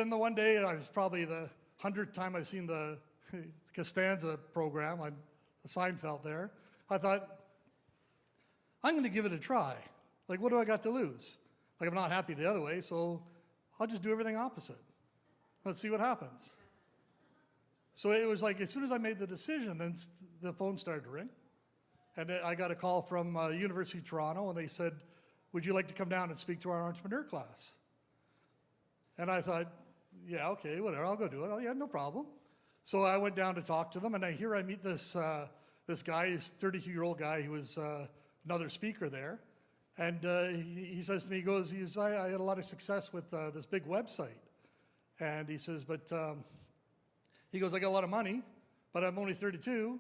then the one day, I was probably the 100th time I've seen the Costanza program on the Seinfeld there. I thought, I'm going to give it a try. Like, what do I got to lose? Like, I'm not happy the other way, so I'll just do everything opposite. Let's see what happens. So it was like, as soon as I made the decision, then the phone started to ring. And I got a call from University of Toronto, and they said, would you like to come down and speak to our entrepreneur class? And I thought, yeah, okay, whatever, I'll go do it. Oh, yeah, no problem. So I went down to talk to them, and I meet this guy, this 32-year-old guy who was another speaker there. And he says to me, I had a lot of success with this big website. And he says, he goes, I got a lot of money, but I'm only 32.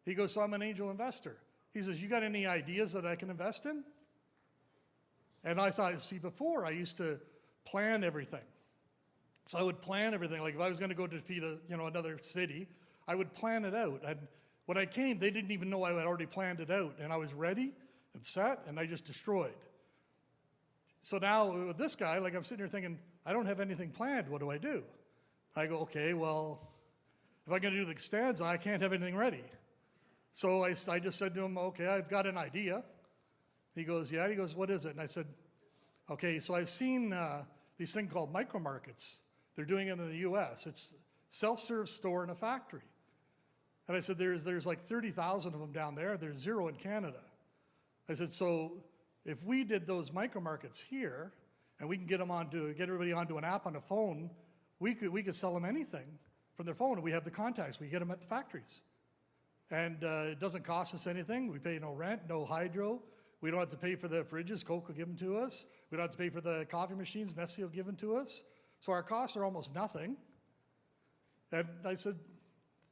He goes, so I'm an angel investor. He says, you got any ideas that I can invest in? And I thought, see, before I used to plan everything. So I would plan everything. Like if I was going to go defeat another city, I would plan it out. And when I came, they didn't even know I had already planned it out. And I was ready and set, and I just destroyed. So now with this guy, like I'm sitting here thinking, I don't have anything planned. What do I do? I go, okay, well, if I'm going to do the Costanza, I can't have anything ready. So I just said to him, okay, I've got an idea. He goes, yeah. He goes, what is it? And I said, okay, so I've seen these things called micro markets. They're doing it in the U.S. It's self-serve store in a factory. And I said, there's like 30,000 of them down there. There's 0 in Canada. I said, so if we did those micro markets here, and we can get everybody onto an app on a phone, we could sell them anything from their phone, and we have the contacts. We get them at the factories. And it doesn't cost us anything. We pay no rent, no hydro. We don't have to pay for the fridges. Coke will give them to us. We don't have to pay for the coffee machines. Nestle will give them to us. So our costs are almost nothing. And I said,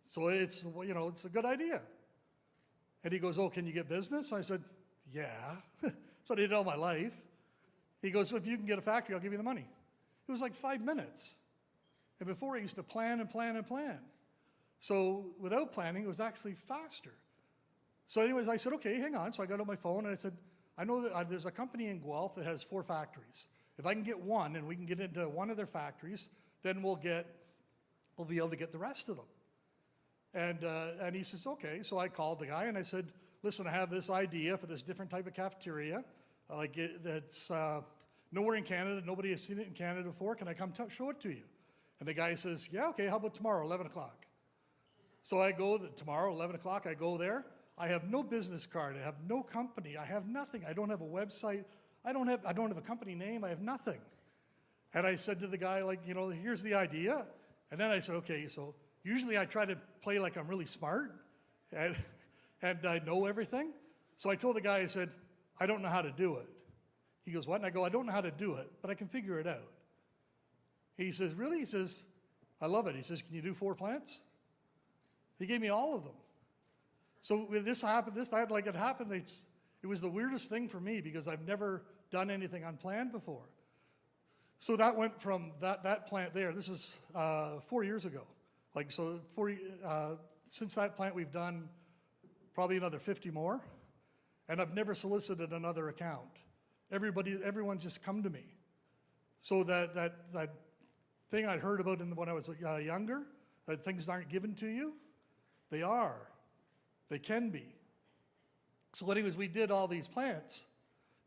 so it's a good idea. And he goes, oh, can you get business? I said, yeah. That's what I did all my life. He goes, so if you can get a factory, I'll give you the money. It was like 5 minutes. And before I used to plan and plan and plan. So without planning, it was actually faster. So anyways, I said, okay, hang on. So I got on my phone and I said, I know that there's a company in Guelph that has 4 factories. If I can get one and we can get into one of their factories, then we'll be able to get the rest of them. And he says, okay. So I called the guy and I said, listen, I have this idea for this different type of cafeteria. That's nowhere in Canada. Nobody has seen it in Canada before. Can I come show it to you? And the guy says, yeah, okay, how about tomorrow, 11 o'clock? So I go tomorrow, 11 o'clock, I go there. I have no business card. I have no company. I have nothing. I don't have a website. I don't have a company name. I have nothing. And I said to the guy, like, here's the idea. And then I said, okay, so usually I try to play like I'm really smart and I know everything. So I told the guy, I said, I don't know how to do it. He goes, what? And I go, I don't know how to do it, but I can figure it out. He says, really? He says, I love it. He says, can you do 4 plants? He gave me all of them. So when this happened, it was the weirdest thing for me because I've never done anything unplanned before. So that went from that plant there, this is 4 years ago. Since that plant we've done probably another 50 more, and I've never solicited another account. Everyone's just come to me. So that thing I heard about when I was younger, that things aren't given to you, they are. They can be. So anyways, we did all these plants,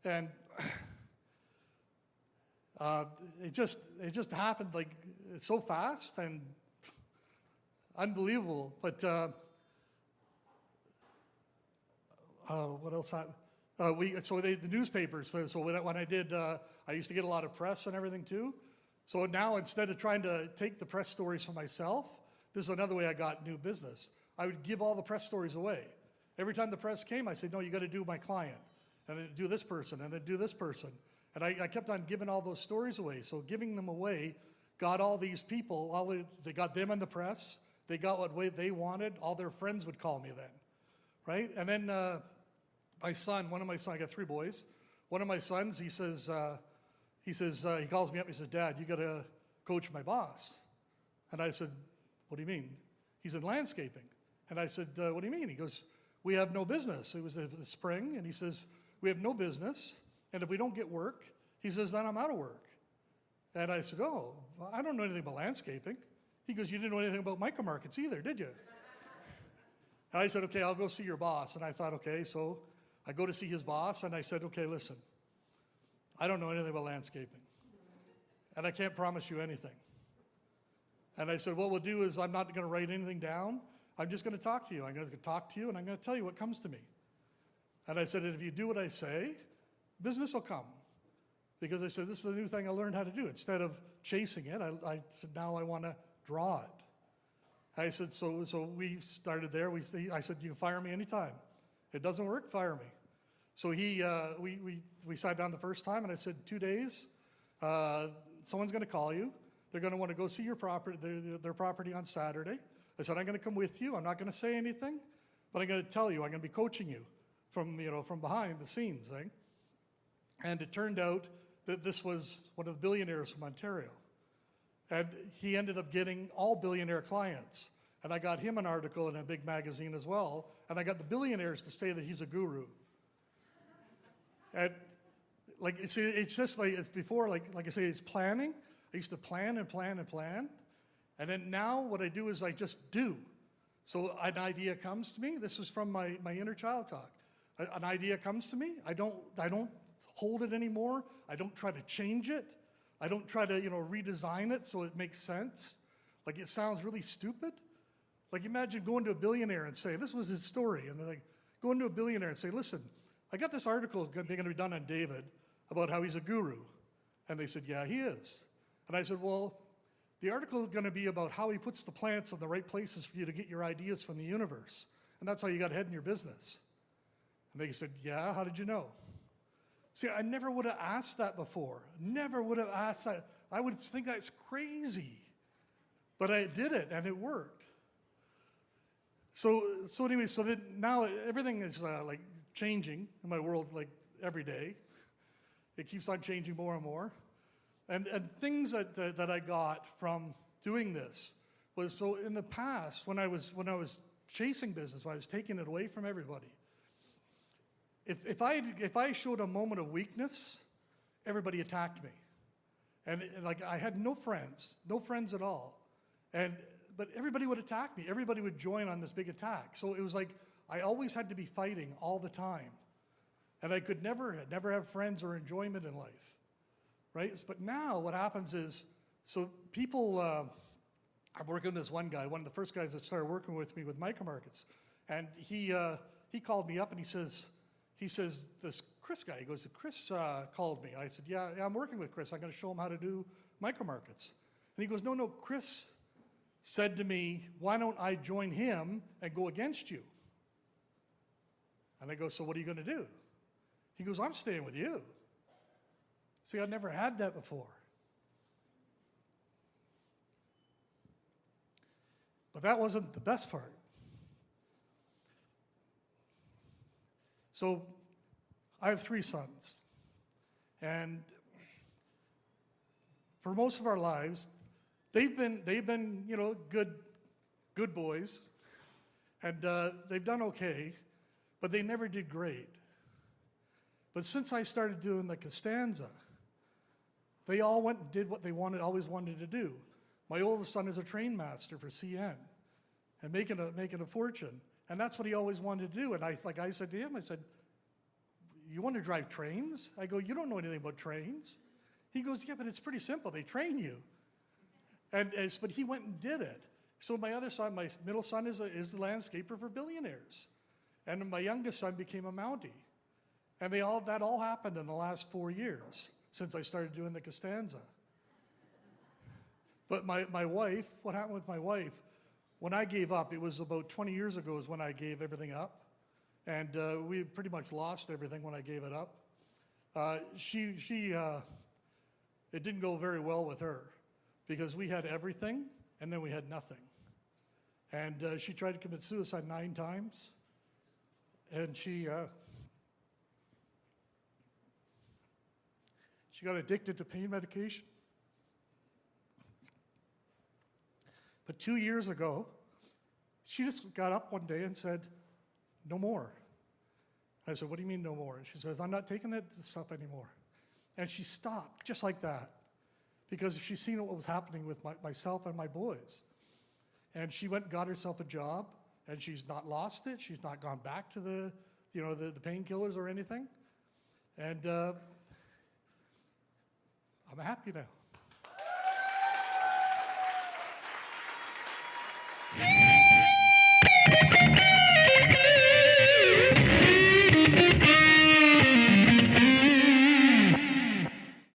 and it just happened like so fast and unbelievable. But what else happened? The newspapers. So when I did, I used to get a lot of press and everything too. So now instead of trying to take the press stories for myself, this is another way I got new business. I would give all the press stories away. Every time the press came, I said, no, you got to do my client, and then do this person, and then do this person. And I kept on giving all those stories away. So giving them away got all these people, they got them in the press, they got what they wanted, all their friends would call me then, right? And then my son, I got 3 boys. One of my sons, he calls me up, he says, Dad, you got to coach my boss. And I said, what do you mean? He's in landscaping. And I said, what do you mean? He goes, we have no business. It was the spring, and he says, we have no business, and if we don't get work, he says, then I'm out of work. And I said, oh, well, I don't know anything about landscaping. He goes, you didn't know anything about micromarkets either, did you? And I said, okay, I'll go see your boss. And I thought, okay, so I go to see his boss, and I said, okay, listen, I don't know anything about landscaping, and I can't promise you anything. And I said, what we'll do is I'm not going to write anything down. I'm just going to talk to you. I'm going to talk to you, and I'm going to tell you what comes to me. And I said, if you do what I say, business will come. Because I said, this is the new thing I learned how to do. Instead of chasing it, I said, now I want to draw it. I said, so we started there. I said, you can fire me anytime. It doesn't work, fire me. So we sat down the first time, and I said, 2 days, someone's going to call you. They're going to want to go see your property, their property on Saturday. I said, I'm going to come with you. I'm not going to say anything, but I'm going to tell you. I'm going to be coaching you from behind the scenes. Eh? And it turned out that this was one of the billionaires from Ontario. And he ended up getting all billionaire clients. And I got him an article in a big magazine as well. And I got the billionaires to say that he's a guru. And like, it's just like, it's before, like I say, it's planning. I used to plan and plan and plan. And then now what I do is I just do. So an idea comes to me. This is from my inner child talk. An idea comes to me. I don't hold it anymore. I don't try to change it. I don't try to, redesign it so it makes sense. Like, it sounds really stupid. Like, imagine going to a billionaire and say, this was his story. And they're like, going to a billionaire and say, listen, I got this article going to be done on David about how he's a guru. And they said, yeah, he is. And I said, well, the article is going to be about how he puts the plants in the right places for you to get your ideas from the universe. And that's how you got ahead in your business. And they said, yeah, how did you know? See, I never would have asked that before. Never would have asked that. I would think that's crazy. But I did it, and it worked. So anyway, so that now everything is like changing in my world, like every day. It keeps on changing more and more. And things that I got from doing this was, so in the past, when I was chasing business, when I was taking it away from everybody, if I showed a moment of weakness, everybody attacked me. And like, I had no friends at all. But everybody would attack me. Everybody would join on this big attack. So it was like, I always had to be fighting all the time. And I could never have friends or enjoyment in life, right? But now what happens is, so people, I'm working with this one guy, one of the first guys that started working with me with micromarkets. And he called me up and he says, this Chris guy, he goes, Chris called me. And I said, yeah, I'm working with Chris. I'm going to show him how to do micromarkets. And he goes, no, Chris said to me, why don't I join him and go against you? And I go, so what are you going to do? He goes, I'm staying with you. See, I'd never had that before. But that wasn't the best part. So I have 3 sons. And for most of our lives, they've been good boys, and they've done okay, but they never did great. But since I started doing the Costanza, they all went and did what they always wanted to do. My oldest son is a train master for CN and making a fortune. And that's what he always wanted to do. And I said to him, I said, you want to drive trains? I go, you don't know anything about trains. He goes, yeah, but it's pretty simple. They train you. But he went and did it. So my other son, my middle son, is the landscaper for billionaires. And my youngest son became a Mountie. And that all happened in the last 4 years since I started doing the Costanza. But my wife, what happened with my wife, when I gave up, it was about 20 years ago is when I gave everything up. And we pretty much lost everything when I gave it up. It didn't go very well with her because we had everything and then we had nothing. And she tried to commit suicide 9 times. And she got addicted to pain medication. But 2 years ago, she just got up one day and said, no more. I said, what do you mean no more? And she says, I'm not taking that stuff anymore. And she stopped, just like that. because she's seen what was happening with myself and my boys. And she went and got herself a job, and she's not lost it. She's not gone back to the painkillers or anything. And I'm happy now.